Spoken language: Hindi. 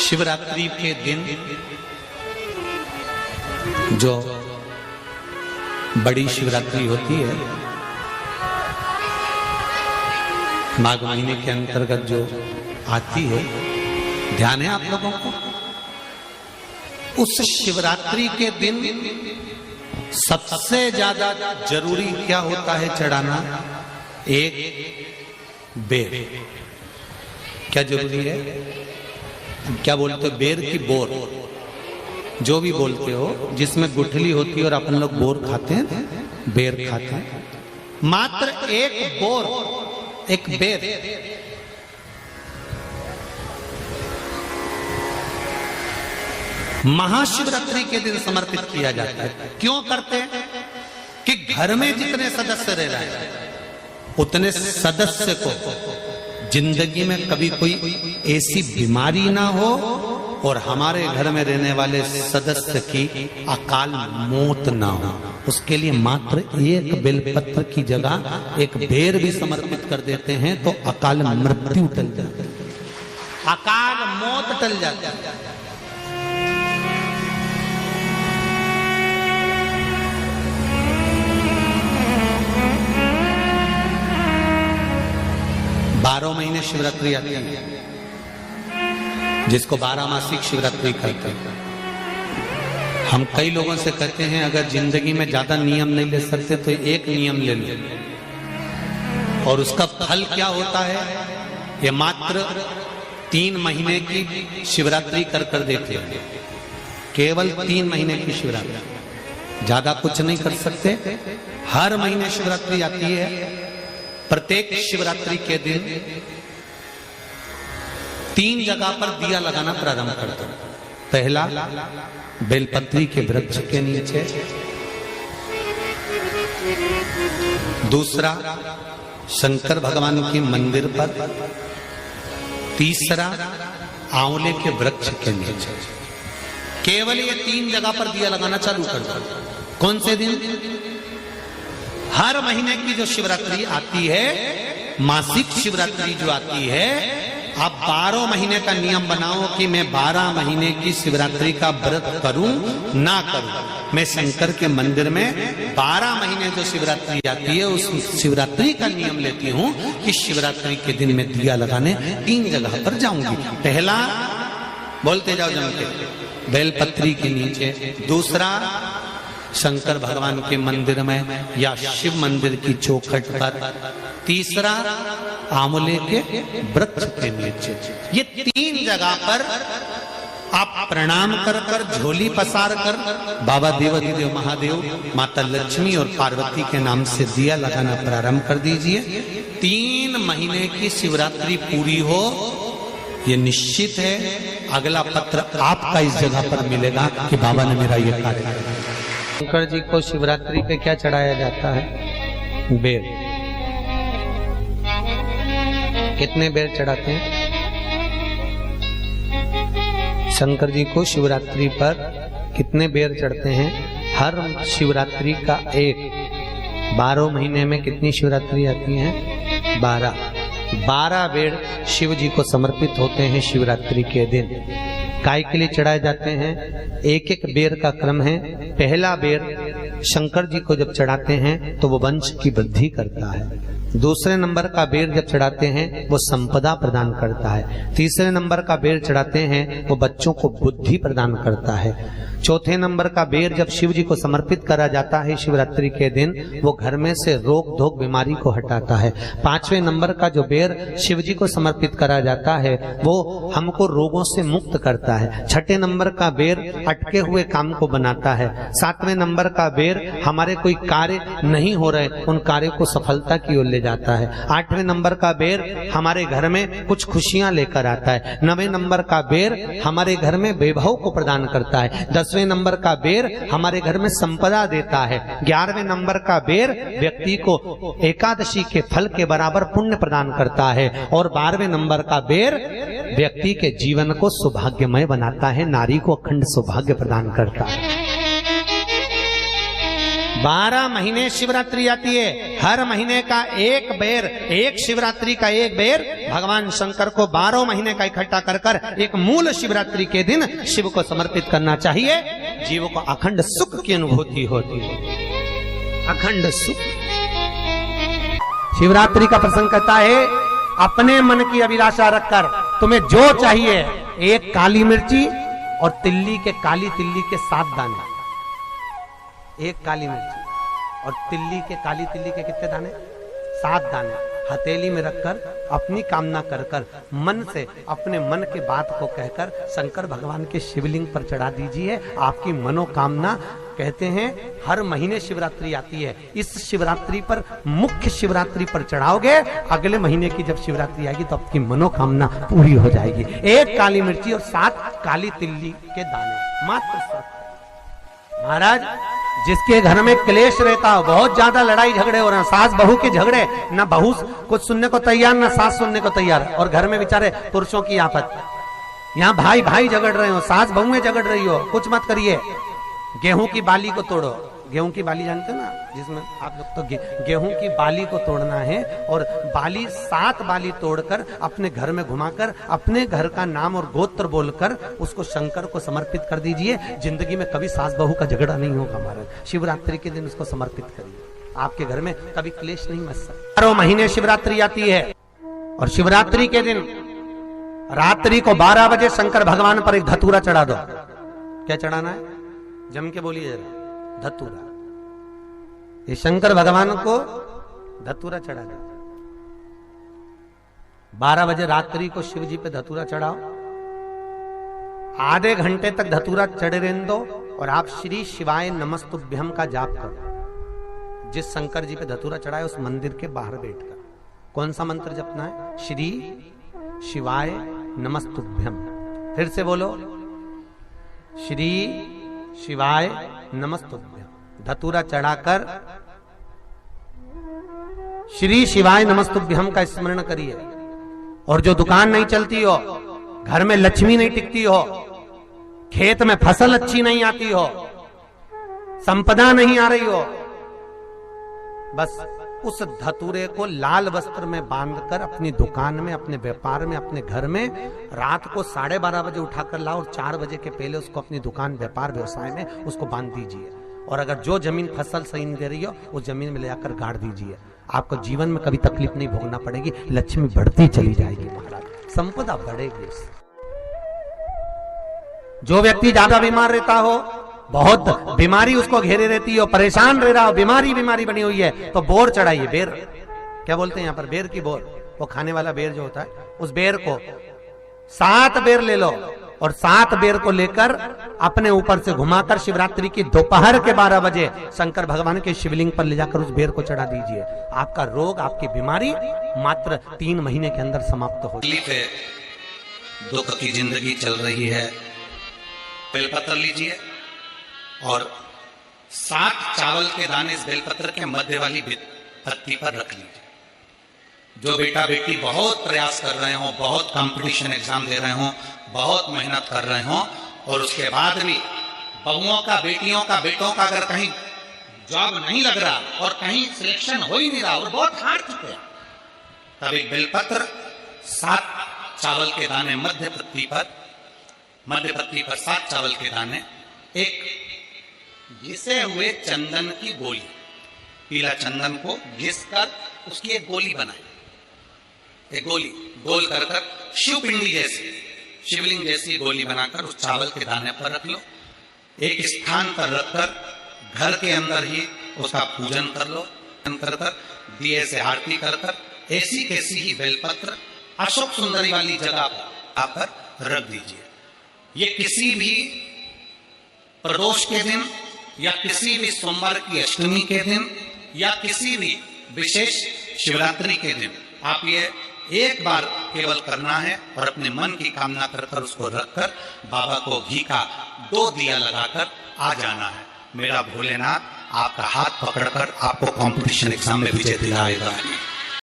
शिवरात्रि के दिन जो बड़ी शिवरात्रि होती है, माघ महीने के अंतर्गत जो आती है, ध्यान है आप लोगों को? उस शिवरात्रि के दिन सबसे ज्यादा जरूरी क्या होता है चढ़ाना? एक बेर। क्या जरूरी है? क्या बोलते हो? बेर की बोर, जो भी बोलते हो, जिसमें गुठली होती है और अपन लोग बोर खाते हैं, बेर खाते हैं। मात्र एक बोर, एक बेर। महाशिवरात्रि के दिन समर्पित किया जाता है। क्यों करते हैं? कि घर में जितने सदस्य रह रहे हैं उतने सदस्य को जिंदगी में कभी कोई ऐसी बीमारी ना हो और हमारे घर में रहने वाले सदस्य की अकाल मौत ना हो, उसके लिए मात्र एक बेलपत्र की जगह एक बेर भी समर्पित कर देते हैं तो अकाल मृत्यु टल जाती है, अकाल मौत टल जाती है। 12 महीने शिवरात्रि आती है, जिसको 12 मासिक शिवरात्रि कहते हैं। हम कई लोगों से कहते हैं अगर जिंदगी में ज्यादा नियम नहीं ले सकते तो एक नियम ले लो, और उसका फल क्या होता है? ये मात्र 3 महीने की शिवरात्रि कर देते हैं, केवल 3 महीने की शिवरात्रि, ज्यादा कुछ नहीं कर सकते। हर महीने शिवरात्रि आती है। प्रत्येक शिवरात्रि के दिन 3 जगह पर दिया लगाना प्रारंभ करते हैं। पहला बेलपत्री के वृक्ष के नीचे, दूसरा शंकर भगवान के मंदिर पर, तीसरा आंवले के वृक्ष के नीचे। केवल ये 3 जगह पर दिया लगाना चालू कर दो। कौन से दिन? हर महीने की जो शिवरात्रि आती है, मासिक शिवरात्रि जो आती है, आप 12 महीने का नियम बनाओ कि मैं 12 महीने की शिवरात्रि का व्रत करूं ना करूं। मैं शंकर के मंदिर में 12 महीने जो शिवरात्रि आती है उस शिवरात्रि का नियम लेती हूं कि शिवरात्रि के दिन मैं दिया लगाने 3 जगह पर जाऊंगी। पहला, बोलते जाओ जम के, बेलपत्री के नीचे, दूसरा शंकर भगवान के मंदिर में या शिव मंदिर की चौखट पर, तीसरा आंवले के वृक्ष के नीचे। ये 3 जगह पर आप प्रणाम कर झोली पसार कर बाबा देवाधिदेव महादेव, माता लक्ष्मी और पार्वती के नाम से दिया लगाना प्रारंभ कर दीजिए। 3 महीने की शिवरात्रि पूरी हो, ये निश्चित है अगला पत्र आपका इस जगह पर मिलेगा कि बाबा ने मेरा ये कार्य किया। शंकर जी को शिवरात्रि पे क्या चढ़ाया जाता है? बेर। कितने बेर चढ़ाते हैं? शंकर जी को शिवरात्रि पर कितने बेर चढ़ते हैं? हर शिवरात्रि का एक। 12 महीने में कितनी शिवरात्रि आती हैं? 12 बेर शिव जी को समर्पित होते हैं शिवरात्रि के दिन। काय के लिए चढ़ाए जाते हैं? एक एक बेर का क्रम है। पहला बेर शंकर जी को जब चढ़ाते हैं तो वो वंश की वृद्धि करता है। दूसरे नंबर का बेर जब चढ़ाते हैं वो संपदा प्रदान करता है। तीसरे नंबर का बेर चढ़ाते हैं वो बच्चों को बुद्धि प्रदान करता है। चौथे नंबर का बेर जब शिव जी को समर्पित करा जाता है शिवरात्रि के दिन, वो घर में से रोग धोक बीमारी को हटाता है। 5वें नंबर का जो बेर शिव जी को समर्पित करा जाता है वो हमको रोगों से मुक्त करता है। 6ठे नंबर का बेर अटके हुए काम को बनाता है। 7वें नंबर का बेर हमारे कोई कार्य नहीं हो रहे उन कार्यों को सफलता की ओर ले जाता है। 8वें नंबर का बेर हमारे घर में कुछ खुशियां लेकर आता है। 9वें नंबर का बेर हमारे घर में वैभव को प्रदान करता है। 10वें नंबर का बेर हमारे घर में संपदा देता है। 11वें नंबर का बेर व्यक्ति को एकादशी के फल के बराबर पुण्य प्रदान करता है। और 12वें नंबर का बेर व्यक्ति के जीवन को सौभाग्यमय बनाता है, नारी को अखंड सौभाग्य प्रदान करता है। 12 महीने शिवरात्रि आती है। हर महीने का एक बेर, एक शिवरात्रि का एक बेर भगवान शंकर को 12 महीने का इकट्ठा कर कर एक मूल शिवरात्रि के दिन शिव को समर्पित करना चाहिए। जीव को अखंड सुख की अनुभूति होती है, अखंड सुख। शिवरात्रि का प्रसंग कहता है अपने मन की अभिलाषा रखकर तुम्हें जो चाहिए, एक काली मिर्ची और तिल्ली के, काली तिल्ली के 7 दाने, एक काली मिर्ची और तिल्ली के, काली तिल्ली के कितने दाने? 7 दाने हथेली में रखकर अपनी कामना कर कर मन से अपने मन के बात को कहकर शंकर भगवान के शिवलिंग पर चढ़ा दीजिए। आपकी मनोकामना, कहते हैं हर महीने शिवरात्रि आती है, इस शिवरात्रि पर, मुख्य शिवरात्रि पर चढ़ाओगे, अगले महीने की जब शिवरात्रि आएगी तो आपकी मनोकामना पूरी हो जाएगी। एक काली मिर्ची और 7 काली तिल्ली के दाने, मात्र 7। महाराज जिसके घर में क्लेश रहता हो, बहुत ज्यादा लड़ाई झगड़े हो रहे हैं, सास बहू के झगड़े, ना बहू कुछ सुनने को तैयार ना सास सुनने को तैयार, और घर में बेचारे पुरुषों की आफत। यहाँ भाई भाई झगड़ रहे हो, सास बहुएं झगड़ रही हो, कुछ मत करिए। गेहूं की बाली को तोड़ो, गेहूं की बाली जानते हो ना, जिसमें आप लोग तो गेहूं की बाली को तोड़ना है, और बाली 7 बाली तोड़कर अपने घर में घुमाकर अपने घर का नाम और गोत्र बोलकर उसको शंकर को समर्पित कर दीजिए। जिंदगी में कभी सास बहू का झगड़ा नहीं होगा। महाराज शिवरात्रि के दिन उसको समर्पित करिए, आपके घर में कभी क्लेश नहीं मच सकता। 12 महीने शिवरात्रि आती है, और शिवरात्रि के दिन रात्रि को 12 बजे शंकर भगवान पर एक धतूरा चढ़ा दो। क्या चढ़ाना है? जम के बोलिए जरा, धतूरा। ये शंकर भगवान को धतूरा चढ़ा दो। 12 बजे रात्रि को शिव जी पे धतूरा चढ़ाओ, आधे घंटे तक धतूरा चढ़े रहने दो, और आप श्री शिवाय नमस्तुभ्यम का जाप करो। जिस शंकर जी पे धतूरा चढ़ाए उस मंदिर के बाहर बैठकर कौन सा मंत्र जपना है? श्री शिवाय नमस्तुभ्यम। फिर से बोलो, श्री शिवाय नमस्तुभ्यम। धतूरा चढ़ाकर श्री शिवाय नमस्तुभ्यम का स्मरण करिए। और जो दुकान नहीं चलती हो, घर में लक्ष्मी नहीं टिकती हो, खेत में फसल अच्छी नहीं आती हो, संपदा नहीं आ रही हो, बस उस धतूरे को लाल वस्त्र में बांधकर अपनी दुकान में, अपने व्यापार में, अपने घर में रात को 12:30 बजे उठाकर लाओ, और 4 बजे के पहले उसको अपनी दुकान, व्यापार, व्यवसाय में उसको बांध दीजिए। और अगर जो जमीन फसल सही नहीं दे रही हो, उस जमीन में ले जाकर गाड़ दीजिए। आपको जीवन में कभी तकलीफ नहीं भोगना पड़ेगी, लक्ष्मी बढ़ती चली जाएगी। महाराज संपदा बढ़ेगी। जो व्यक्ति ज्यादा बीमार रहता हो, बहुत बीमारी उसको घेरे रहती हो, परेशान रह रहा हो, बीमारी बनी हुई है, तो बोर चढ़ाइए। बेर क्या बोलते हैं यहाँ पर? बेर की बोर, वो खाने वाला बेर जो होता है, उस बेर को 7 बेर ले लो, और 7 बेर को लेकर अपने ऊपर से घुमाकर शिवरात्रि की दोपहर के 12 बजे शंकर भगवान के शिवलिंग पर ले जाकर उस बेर को चढ़ा दीजिए। आपका रोग, आपकी बीमारी मात्र 3 महीने के अंदर समाप्त हो जाएगी। दुख की जिंदगी चल रही है, बेलपत्र लीजिए और 7 चावल के दाने इस बेलपत्र के मध्य वाली पत्ती पर रख लीजिए। जो बेटा बेटी बहुत प्रयास कर रहे हो, बहुत कंपटीशन एग्जाम दे रहे हो, बहुत मेहनत कर रहे हो, और उसके बाद भी बहुओं का, बेटियों का, बेटों का अगर कहीं जॉब नहीं लग रहा और कहीं सिलेक्शन हो ही नहीं रहा और बहुत हार चुके हैं, तब एक बेलपत्र 7 चावल के दाने मध्य पत्ती पर 7 चावल के दाने, एक घिसे हुए चंदन की गोली, पीला चंदन को घिस कर उसकी एक गोली बनाए। एक गोली गोल कर शिव पिंडी जैसी, शिवलिंग जैसी गोली बनाकर उस चावल के दाने पर रख लो। एक स्थान पर रखकर घर के अंदर ही उसका पूजन कर लो। कर दिए से आरती कर ऐसी कैसी ही बेलपत्र अशोक सुंदरी वाली जगह पर आकर रख दीजिए। ये किसी भी प्रदोष के दिन या किसी भी सोमवार की अष्टमी के दिन या किसी भी विशेष शिवरात्रि के दिन आप ये एक बार केवल करना है, और अपने मन की कामना कर उसको रखकर बाबा को घी का 2 दिया लगाकर आ जाना है। मेरा भोलेनाथ आपका हाथ पकड़कर आपको कंपटीशन एग्जाम में विजय दिलाएगा।